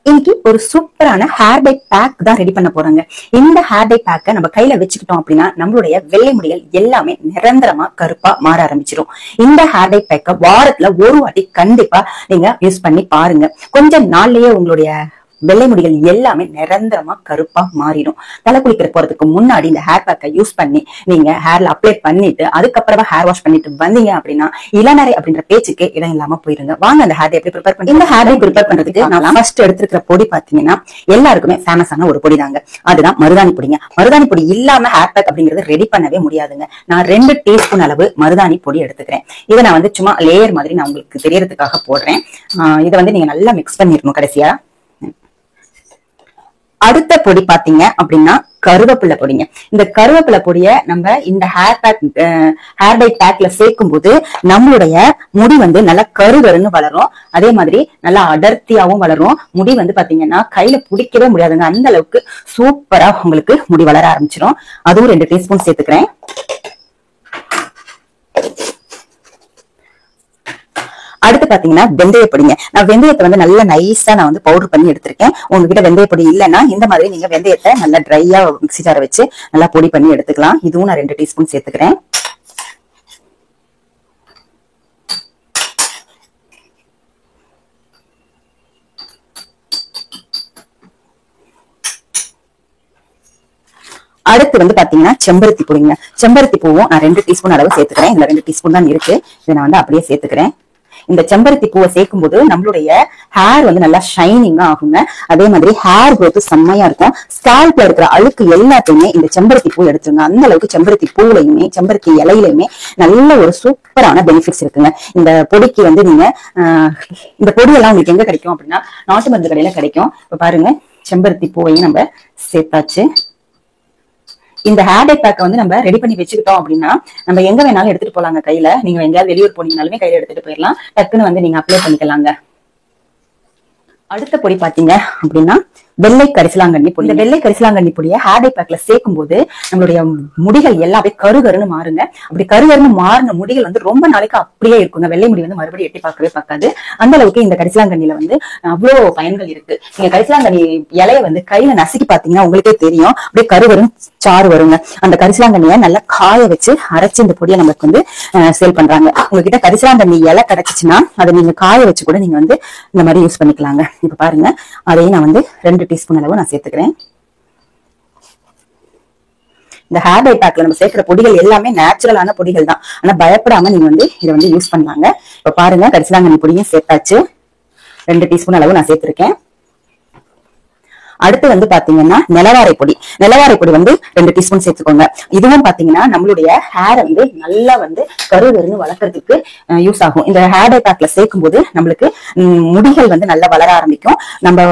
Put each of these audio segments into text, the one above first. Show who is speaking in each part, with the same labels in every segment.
Speaker 1: இன்னைக்கு ஒரு சூப்பரான ஹேர் டை பேக் தான் ரெடி பண்ண போறாங்க. இந்த ஹேர் டை பேக்கை நம்ம கையில வச்சுக்கிட்டோம் அப்படின்னா நம்மளுடைய வெள்ளை முடிகள் எல்லாமே நிரந்தரமா கருப்பா மாற ஆரம்பிச்சிடும். இந்த ஹேர் டை பேக்கை வாரத்துல ஒரு வாட்டி கண்டிப்பா நீங்க யூஸ் பண்ணி பாருங்க. கொஞ்ச நாள்லயே உங்களுடைய வெள்ளை முடிகள் எல்லாமே நிரந்தரமா கருப்பா மாறிடும். தலை குளிக்கிற போறதுக்கு முன்னாடி இந்த ஹேர் பேக்கை யூஸ் பண்ணி நீங்க ஹேர்ல அப்ளை பண்ணிட்டு அதுக்கப்புறமா ஹேர் வாஷ் பண்ணிட்டு வந்தீங்க அப்படின்னா இளநரை அப்படின்ற பேச்சுக்கு இடம் இல்லாம போயிருங்க. வாங்க அந்த ஹேர் டை எப்படி ப்ரிப்பேர் பண்ணி இந்த ஹேர் டை ப்ரிப்பேர் பண்றதுக்கு நான் ஃபர்ஸ்ட் எடுத்துக்கிற பொடி பாத்தீங்கன்னா எல்லாருக்குமே ஃபேமஸான ஒரு பொடி தாங்க. அதுதான் மருதாணி பொடிங்க. மருதாணி பொடி இல்லாம ஹேர் பேக் அப்படிங்கறது ரெடி பண்ணவே முடியாதுங்க. நான் 2 டீஸ்பூன் அளவு மருதாணி பொடி எடுத்துக்கிறேன். இதை நான் வந்து சும்மா லேயர் மாதிரி நான் உங்களுக்கு தெரியறதுக்காக போடுறேன். இதை வந்து நீங்க நல்லா மிக்ஸ் பண்ணிடணும். கடைசியா அடுத்த பொடி பாத்தீங்க அப்படின்னா கருவேப்பிலை பொடிங்க. இந்த கருவேப்பிலை பொடிய நம்ம இந்த ஹேர் டை பேக்ல சேர்க்கும் போது நம்மளுடைய முடி வந்து நல்லா கருகருன்னு வளரும். அதே மாதிரி நல்லா அடர்த்தியாவும் வளரும். முடி வந்து பாத்தீங்கன்னா கையில பிடிக்கவே முடியாதுங்க. அந்த அளவுக்கு சூப்பரா உங்களுக்கு முடி வளர ஆரம்பிச்சிடும். அதுவும் 2 டீஸ்பூன் சேர்த்துக்கிறேன். அடுத்து பாத்தீங்கன்னா வெந்தய பொடிங்க. நான் வெந்தயத்தை வந்து நல்லா நைஸா நான் வந்து பவுடர் பண்ணி எடுத்திருக்கேன். உங்ககிட்ட வெந்தய பொடி இல்லைன்னா இந்த மாதிரி நீங்க வெந்தயத்தை நல்லா ட்ரையா மிக்ஸி ஜார வச்சு நல்லா பொடி பண்ணி எடுத்துக்கலாம். இதுவும் நான் 2 டீஸ்பூன் சேர்த்துக்கிறேன். அடுத்து வந்து பாத்தீங்கன்னா செம்பருத்தி பொடிங்க. செம்பருத்தி பூவும் நான் 2 டீஸ்பூன் அளவு சேர்த்துக்கிறேன். இந்த 2 டீஸ்பூன் தான் இருக்கு. இதை நான் வந்து அப்படியே சேர்த்துக்கிறேன். இந்த செம்பருத்தி பூவை சேர்க்கும் போது நம்மளுடைய ஹேர் வந்து நல்லா ஷைனிங்கா ஆகுங்க. அதே மாதிரி ஹேர் growth செம்மையா இருக்கும். ஸ்கேல்ப்ல இருக்கிற அழுக்கு எல்லாத்தையுமே இந்த செம்பருத்தி பூ எடுத்துருங்க. அந்த அளவுக்கு செம்பருத்தி பூவுலையுமே செம்பருத்தி இலையிலுமே நல்ல ஒரு சூப்பரான பெனிஃபிட்ஸ் இருக்குங்க. இந்த பொடிக்கு வந்து நீங்க இந்த பொடியெல்லாம் உங்களுக்கு எங்க கிடைக்கும் அப்படின்னா நாட்டு மருந்து கடையில கிடைக்கும். இப்ப பாருங்க, செம்பருத்தி பூவையும் நம்ம சேர்த்தாச்சு. இந்த ஹேர் டை பேக்கை வந்து நம்ம ரெடி பண்ணி வச்சுக்கிட்டோம் அப்படின்னா நம்ம எங்க வேணாலும் எடுத்துட்டு போலாங்க. கையில நீங்க எங்கேயாவது வெளியூர் போனீங்கனாலுமே கையில எடுத்துட்டு போயிடலாம். டக்குன்னு வந்து நீங்க அப்ளை பண்ணிக்கலாங்க. அடுத்த பொடி பாத்தீங்க அப்படின்னா வெள்ளை கரிசலாங்கண்ணி பொடி. இந்த வெள்ளை கரிசலாங்கண்ணி பொடியை ஹேர் டை பேக்ல சேர்க்கும் போது நம்மளுடைய முடிகள் எல்லாமே கருகருன்னு மாறுங்க. அப்படி கருகருன்னு மாறின முடிகள் வந்து ரொம்ப நாளைக்கு அப்படியே இருக்குங்க. வெள்ளை முடி வந்து மறுபடியும் எட்டி பார்க்கவே பார்க்காது. அந்த அளவுக்கு இந்த கரிசலாங்கண்ணில வந்து அவ்வளவு பயன்கள் இருக்கு. நீங்க கரிசலாங்கண்ணி இலைய வந்து கையில நசுக்கி பாத்தீங்கன்னா உங்களுக்கே தெரியும், அப்படியே கருகருன்னு சாறு வருங்க. அந்த கரிசலாங்கண்ணியை நல்லா காய வச்சு அரைச்சு இந்த பொடியை நமக்கு வந்து சேல் பண்றாங்க. உங்ககிட்ட கரிசலாங்கண்ணி இலை கிடைச்சிச்சுன்னா அதை நீங்க காய வச்சு கூட நீங்க வந்து இந்த மாதிரி யூஸ் பண்ணிக்கலாங்க. இப்ப பாருங்க, அதையும் நான் வந்து 2 டீஸ்பூன் அளவு நான் சேர்த்துக்கிறேன். இந்த ஹேர் டை பேக்ல நம்ம சேர்க்கிற பொடிகள் எல்லாமே நேச்சுரலான பொடிகள் தான். ஆனா பயப்படாம நீங்க வந்து இதை வந்து யூஸ் பண்ணலாங்க. இப்ப பாருங்க, கரிசலாங்கண்ணி பொடியும் சேர்த்தாச்சு. 2 டீஸ்பூன் அளவு நான் சேர்த்திருக்கேன். அடுத்து வந்து பாத்தீங்கன்னா நிலவாரை பொடி. நிலவாரை பொடி வந்து 2 டீஸ்பூன் சேர்த்துக்கோங்க. இதுவும் பாத்தீங்கன்னா நம்மளுடைய ஹேரை வந்து நல்லா வந்து கருகருன்னு வளர்க்கறதுக்கு யூஸ் ஆகும். இந்த ஹேர் டை பேக்ல சேர்க்கும் போது நம்மளுக்கு முடிகள் வந்து நல்லா வளர ஆரம்பிக்கும். நம்ம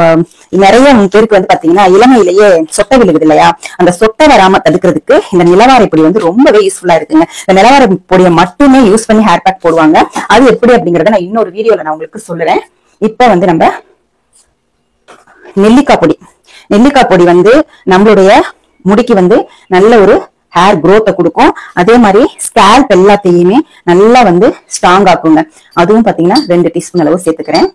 Speaker 1: நிறைய பேருக்கு வந்து பாத்தீங்கன்னா இளமையிலேயே சொட்டை விழுகுது இல்லையா, அந்த சொட்டை வராம தடுக்கிறதுக்கு இந்த நிலவாரை பொடி வந்து ரொம்பவே யூஸ்ஃபுல்லா இருக்குங்க. இந்த நிலவாரை பொடியை மட்டுமே யூஸ் பண்ணி ஹேர் பேக் போடுவாங்க. அது எப்படி அப்படிங்கறத நான் இன்னொரு வீடியோல நான் உங்களுக்கு சொல்லுறேன். இப்ப வந்து நம்ம நெல்லிக்காய் பொடி. நெல்லிக்காய் பொடி வந்து நம்மளுடைய முடிக்கு வந்து நல்ல ஒரு ஹேர் growth கொடுக்கும். அதே மாதிரி ஸ்கேல்ப் எல்லாத்தையுமே நல்லா வந்து ஸ்ட்ராங் ஆக்குங்க. அதுவும் பாத்தீங்கன்னா 2 டீஸ்பூன் அளவு சேர்த்துக்கிறேன்.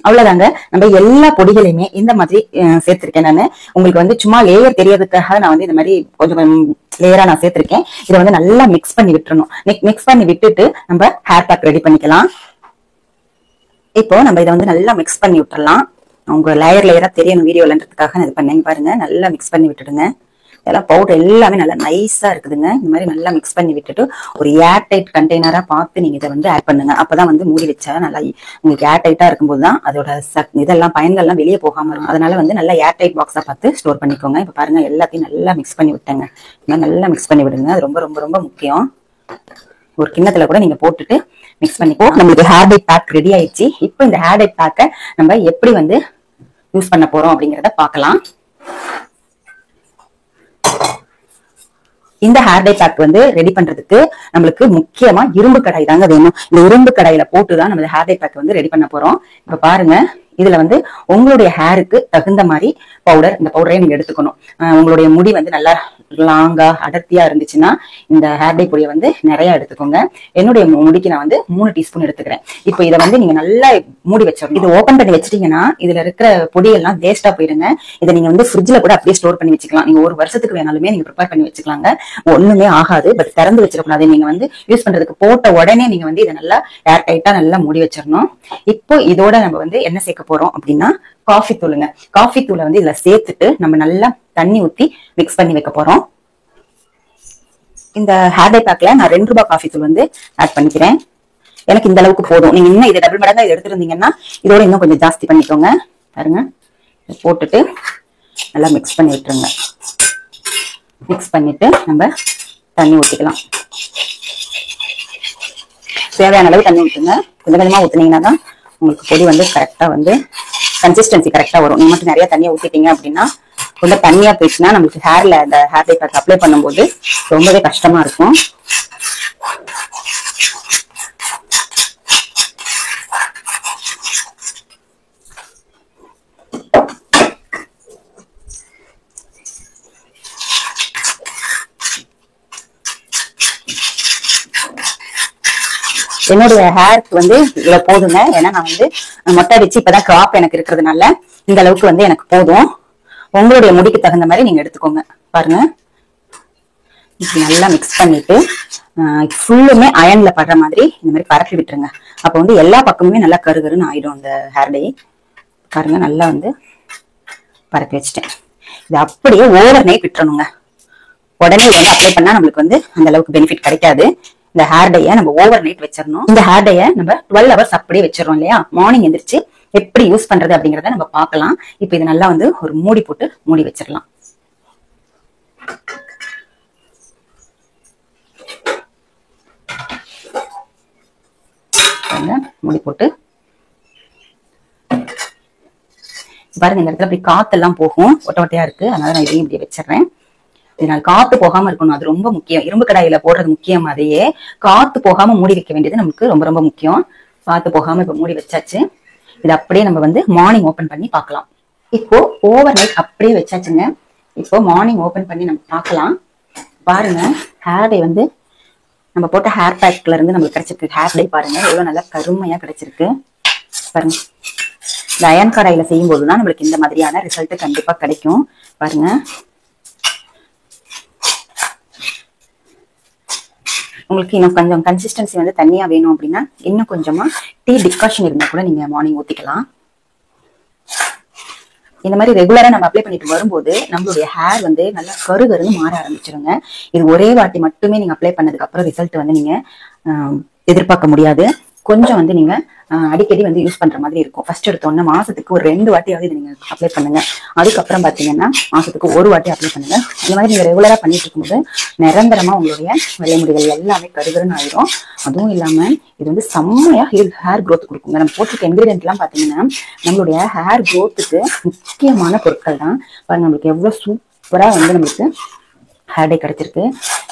Speaker 1: அவ்வளவுதாங்க. நம்ம எல்லா பொடிகளையுமே இந்த மாதிரி சேர்த்திருக்கேன். நானு உங்களுக்கு வந்து சும்மா லேயர் தெரியறதுக்காக நான் வந்து இந்த மாதிரி கொஞ்சம் லேயரா நான் சேர்த்திருக்கேன். இதை வந்து நல்லா மிக்ஸ் பண்ணி விட்டுறணும். மிக்ஸ் பண்ணி விட்டுட்டு நம்ம ஹேர் பேக் ரெடி பண்ணிக்கலாம். இப்போ நம்ம இதை வந்து நல்லா மிக்ஸ் பண்ணி விட்டுறலாம். உங்க லேயரா தெரியணும் வீடியோலன்றதுக்காக நான் இது பண்ணேன். பாருங்க, நல்லா மிக்ஸ் பண்ணி விட்டுடுங்க. இதெல்லாம் பவுடர் எல்லாமே நல்லா நைஸா இருக்குதுங்க. இந்த மாதிரி நல்லா மிக்ஸ் பண்ணி விட்டுட்டு ஒரு ஏர் டைட் கண்டெய்னரா பார்த்து நீங்க இதை வந்து ஆட் பண்ணுங்க. அப்பதான் வந்து மூடி வச்சா நல்லா உங்களுக்கு ஏர் டைட்டா இருக்கும்போது தான் அதோட இதெல்லாம் பயன்கள்லாம் வெளியே போகாம இருக்கும். அதனால வந்து நல்லா ஏர் டைட் பாக்ஸா பார்த்து ஸ்டோர் பண்ணிக்கோங்க. இப்ப பாருங்க, எல்லாத்தையும் நல்லா மிக்ஸ் பண்ணி விட்டேங்க. நல்லா மிக்ஸ் பண்ணி விடுங்க. அது ரொம்ப ரொம்ப ரொம்ப முக்கியம். ஒரு கிண்ணத்துல கூட நீங்க போட்டுட்டு மிக்ஸ் பண்ணிக்கோ. நம்மளுக்கு ஹேர் டை பேக் ரெடி ஆயிடுச்சு. இப்போ இந்த ஹேர் டை பேக்கை நம்ம எப்படி வந்து யூஸ் பண்ண போறோம் அப்படிங்கறத பார்க்கலாம். இந்த ஹேர் டை பேக் வந்து ரெடி பண்றதுக்கு நம்மளுக்கு முக்கியமா இரும்பு கடாய் தாங்க வேணும். இந்த இரும்பு கடாயில போட்டுதான் நம்ம ஹேர் டை பேக் வந்து ரெடி பண்ண போறோம். இப்ப பாருங்க, இதுல வந்து உங்களுடைய ஹேருக்கு தகுந்த மாதிரி பவுடர், இந்த பவுடரை நீங்க எடுத்துக்கணும். உங்களுடைய முடி வந்து நல்லா லாங்கா அடர்த்தியா இருந்துச்சுன்னா இந்த ஹேர் டை பொடியை வந்து நிறைய எடுத்துக்கோங்க. என்னுடைய முடிக்கு நான் வந்து 3 டீஸ்பூன் எடுத்துக்கிறேன். இப்போ இதை வந்து நீங்க நல்லா மூடி வச்சிடணும். இது ஓபன் பண்ணி வச்சிட்டீங்கன்னா இதுல இருக்கிற பொடியெல்லாம் வேஸ்டா போயிருங்க. இதை நீங்க வந்து ஃப்ரிட்ஜ்ல கூட அப்படியே ஸ்டோர் பண்ணி வச்சுக்கலாம். நீங்க 1 வருஷத்துக்கு வேணாலுமே நீங்க ப்ரிப்பேர் பண்ணி வச்சுக்கலாங்க. ஒண்ணுமே ஆகாது. பட் திறந்து வச்சிடக்கூடாது. நீங்க வந்து யூஸ் பண்றதுக்கு போட்ட உடனே நீங்க வந்து இதை நல்லா ஏர் டைட்டா நல்லா மூடி வச்சிடணும். இப்போ இதோட நம்ம வந்து என்ன சேர்க்க போறோம் அப்படின்னா காஃபி தூளுங்க. காஃபி தூளை வந்து இதுல சேர்த்துட்டு நம்ம நல்லா தண்ணி ஊத்தி மிக்ஸ் பண்ணி வைக்க போறோம். இந்த ஹேர் டை பேக்ல நான் 2 ரூபாய் காஃபி தூள் வந்து ஆட் பண்ணிக்கிறேன். எனக்கு இந்த அளவுக்கு போதும். நீங்க இன்னும் இதை டபுள் மடங்கா எடுத்துருந்தீங்கன்னா இதோட இன்னும் கொஞ்சம் ஜாஸ்தி பண்ணிக்கோங்க. பாருங்க, போட்டுட்டு நல்லா மிக்ஸ் பண்ணி விட்டுருங்க. மிக்ஸ் பண்ணிட்டு நம்ம தண்ணி ஊற்றிக்கலாம். தேவையான அளவு தண்ணி ஊற்றுங்க. கொஞ்சம் கொஞ்சமா ஊத்துனீங்கன்னா தான் உங்களுக்கு பொடி வந்து கரெக்டா வந்து கன்சிஸ்டன்சி கரெக்டா வரும். நீங்க மட்டும் நிறைய தண்ணியா ஊத்திட்டீங்க அப்படின்னா ரொம்ப தண்ணியா போயிடுச்சுன்னா நம்மளுக்கு ஹேர்ல அந்த ஹேர் டை பேக் அப்ளை பண்ணும்போது ரொம்பவே கஷ்டமா இருக்கும். என்னுடைய ஹேருக்கு வந்து இவ்வளவு போதுங்க. ஏன்னா நான் வந்து மொட்டை அடிச்சு இப்பதான் கிராப் எனக்கு இருக்கிறதுனால இந்த அளவுக்கு வந்து எனக்கு போதும். உங்களுடைய முடிக்கு தகுந்த மாதிரி நீங்க எடுத்துக்கோங்க. பாருங்க, நல்லா மிக்ஸ் பண்ணிட்டு ஃபுல்லுமே அயன்ல படுற மாதிரி இந்த மாதிரி பரப்பி விட்டுருங்க. அப்ப வந்து எல்லா பக்கமுமே நல்லா கருகருன்னு ஆயிடும் அந்த ஹேர் டை. பாருங்க, நல்லா வந்து பரப்பி வச்சுட்டேன். இது அப்படியே ஓவர் நைட் விட்டுறணுங்க. உடனே இது வந்து அப்ளை பண்ணா நம்மளுக்கு வந்து அந்த அளவுக்கு பெனிஃபிட் கிடைக்காது. இந்த ஹேர் டைய நம்ம ஓவர் நைட் வச்சிடணும். இந்த ஹேர் டைய நம்ம 12 ஹவர்ஸ் அப்படியே வச்சிடறோம் இல்லையா? மார்னிங் எந்திரிச்சு எப்படி யூஸ் பண்றது அப்படிங்கறத நம்ம பார்க்கலாம். இப்ப இது நல்லா வந்து ஒரு மூடி போட்டு மூடி வச்சிடலாம். மூடி போட்டு பாருங்க, இந்த இடத்துல அப்படி காத்தெல்லாம் போகும், ஒட்ட ஒட்டையா இருக்கு. அதனால நான் இதையும் இப்படி வச்சிடறேன். இதனால காத்து போகாம இருக்கணும். அது ரொம்ப முக்கியம். இரும்பு கடாயில போடுறது முக்கியம். அதையே காத்து போகாம மூடி வைக்க வேண்டியது நமக்கு ரொம்ப ரொம்ப முக்கியம். காத்து போகாம இப்ப மூடி வச்சாச்சு. இது அப்படியே நம்ம வந்து மார்னிங் ஓபன் பண்ணி பார்க்கலாம். இப்போ ஓவர் நைட் அப்படியே வச்சாச்சுங்க. இப்போ மார்னிங் ஓபன் பண்ணி நம்ம பார்க்கலாம். பாருங்க, ஹேர் டை வந்து நம்ம போட்ட ஹேர் பேக்ல இருந்து நம்மளுக்கு கிடைச்சிருக்கு. ஹேர் டை பாருங்க எவ்வளவு நல்லா கருமையா கிடைச்சிருக்கு. பாருங்க, இந்த அயன் கடாயில செய்யும் போதுதான் நம்மளுக்கு இந்த மாதிரியான ரிசல்ட் கண்டிப்பா கிடைக்கும். பாருங்க, உங்களுக்கு இன்னும் கொஞ்சம் கன்சிஸ்டன்சி வந்து தண்ணியா வேணும் அப்படின்னா இன்னும் கொஞ்சமா டீ டிகாஷன் இருந்தா கூட நீங்க மார்னிங் ஊத்திக்கலாம். இந்த மாதிரி ரெகுலரா நம்ம அப்ளை பண்ணிட்டு வரும்போது நம்மளுடைய ஹேர் வந்து நல்லா கருகருன்னு மாற ஆரம்பிச்சிருங்க. இது ஒரே வாட்டி மட்டுமே நீங்க அப்ளை பண்ணதுக்கு அப்புறம் ரிசல்ட் வந்து நீங்க எதிர்பார்க்க முடியாது. கொஞ்சம் வந்து நீங்க அடிக்கடி வந்து யூஸ் பண்ற மாதிரி இருக்கும். ஃபர்ஸ்ட் எடுத்தோன்னா மாசத்துக்கு ஒரு 2 வாட்டியாவது இது நீங்க அப்ளை பண்ணுங்க. அதுக்கப்புறம் பாத்தீங்கன்னா மாசத்துக்கு 1 வாட்டி அப்ளை பண்ணுங்க. இந்த மாதிரி நீங்க ரெகுலரா பண்ணிட்டு இருக்கும்போது நிரந்தரமா உங்களுடைய வெள்ளை முடிகள் எல்லாமே கருகருன்னு ஆயிரும். அதுவும் இல்லாம இது வந்து செம்மையா ஹேர் க்ரோத் கொடுக்குங்க. நம்ம போட்டிருக்க இன்கிரீடியன்ட் எல்லாம் பாத்தீங்கன்னா நம்மளுடைய ஹேர் க்ரோத்துக்கு முக்கியமான பொருட்கள் தான். பாருங்க, நம்மளுக்கு எவ்வளவு சூப்பரா வந்து நம்மளுக்கு ஹேர் டை கிடைச்சிருக்கு.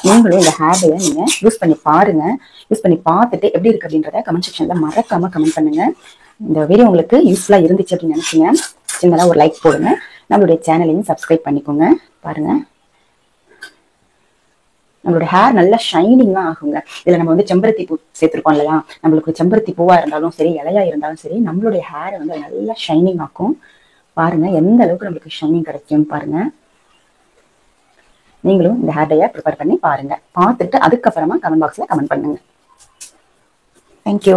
Speaker 1: நீங்களும் இந்த ஹேர் டைய நீங்க யூஸ் பண்ணி பாருங்க. யூஸ் பண்ணி பார்த்துட்டு எப்படி இருக்கு அப்படின்றத கமெண்ட் செக்ஷன்ல மறக்காம கமெண்ட் பண்ணுங்க. இந்த வீடியோ உங்களுக்கு யூஸ்ஃபுல்லா இருந்துச்சு அப்படின்னு நினைச்சீங்க சின்னதா ஒரு லைக் போடுங்க. நம்மளுடைய சேனலையும் சப்ஸ்கிரைப் பண்ணிக்கோங்க. பாருங்க, நம்மளோட ஹேர் நல்லா ஷைனிங்கா ஆகுங்க. இதுல நம்ம வந்து செம்பருத்தி பூ சேர்த்திருக்கோம் இல்லையா? நம்மளுக்கு செம்பருத்தி பூவா இருந்தாலும் சரி, இலையா இருந்தாலும் சரி, நம்மளுடைய ஹேர் வந்து நல்லா ஷைனிங் ஆக்கும். பாருங்க எந்த அளவுக்கு நம்மளுக்கு ஷைனிங் கிடைக்கும் பாருங்க. நீங்களும் இந்த ஹேர் டைய ப்ரிப்பேர் பண்ணி பாருங்க. பார்த்துட்டு அதுக்கப்புறமா கமெண்ட் பாக்ஸ்ல கமெண்ட் பண்ணுங்க. தேங்க்யூ.